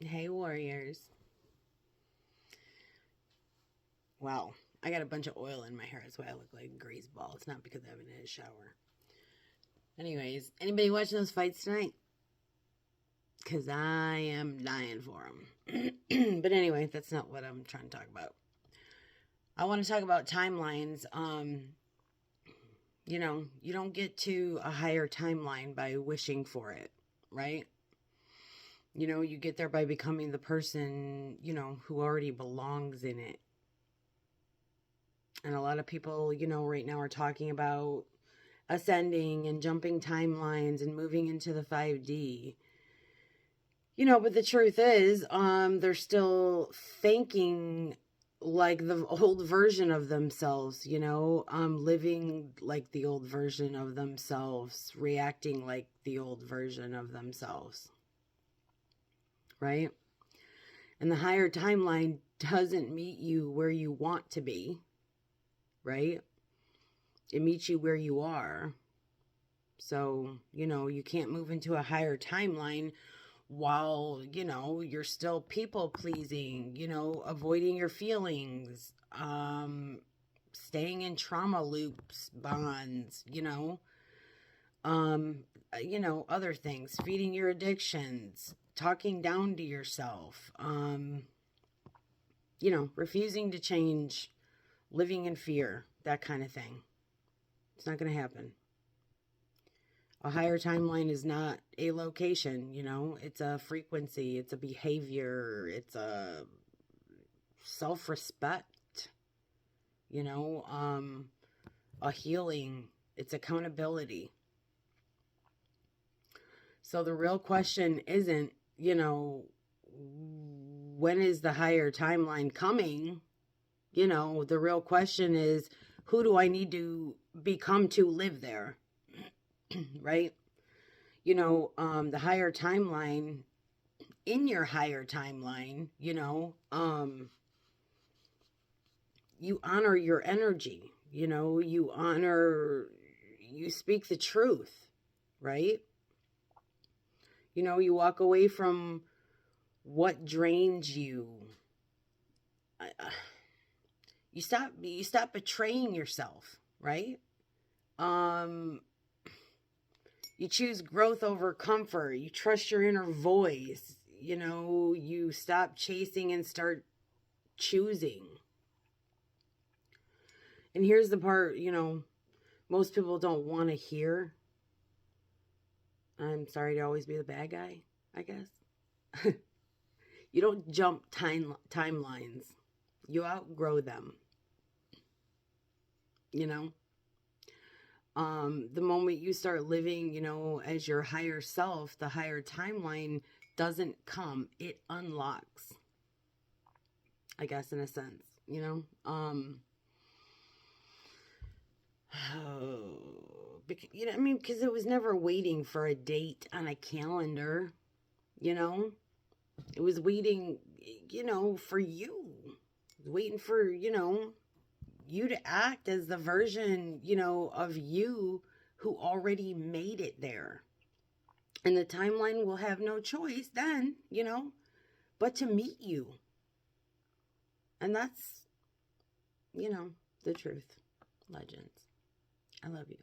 Hey, warriors. Wow, I got a bunch of oil in my hair. That's why I look like a grease ball. It's not because I haven't had a shower. Anyways, anybody watching those fights tonight? Because I am dying for them. But anyway, that's not what I'm trying to talk about. I want to talk about timelines. You don't get to a higher timeline by wishing for it, right? You get there by becoming the person, who already belongs in it. And a lot of people, right now are talking about ascending and jumping timelines and moving into the 5D. But the truth is, they're still thinking like the old version of themselves, living like the old version of themselves, reacting like the old version of themselves, right? And the higher timeline doesn't meet you where you want to be, right? It meets you where you are. So, you can't move into a higher timeline while, you're still people pleasing, avoiding your feelings, staying in trauma loops, bonds, um, other things, feeding your addictions, talking down to yourself, refusing to change, living in fear, that kind of thing. It's not going to happen. A higher timeline is not a location, it's a frequency, it's a behavior, it's a self-respect, you know, um, a healing, it's accountability. So the real question isn't, when is the higher timeline coming? The real question is, who do I need to become to live there? Right? The higher timeline, in your higher timeline, you honor your energy, you speak the truth, right? You walk away from what drains you. You stop betraying yourself, right? Um, you choose growth over comfort. You trust your inner voice. You stop chasing and start choosing. And here's the part, most people don't want to hear. I'm sorry to always be the bad guy, I guess. You don't jump timelines. You outgrow them. You know, the moment you start living, as your higher self, the higher timeline doesn't come. It unlocks. I guess in a sense, because it was never waiting for a date on a calendar, you know? It was waiting, for you. Waiting for, you to act as the version, of you who already made it there. And the timeline will have no choice then, but to meet you. And that's, the truth. Legends. I love you.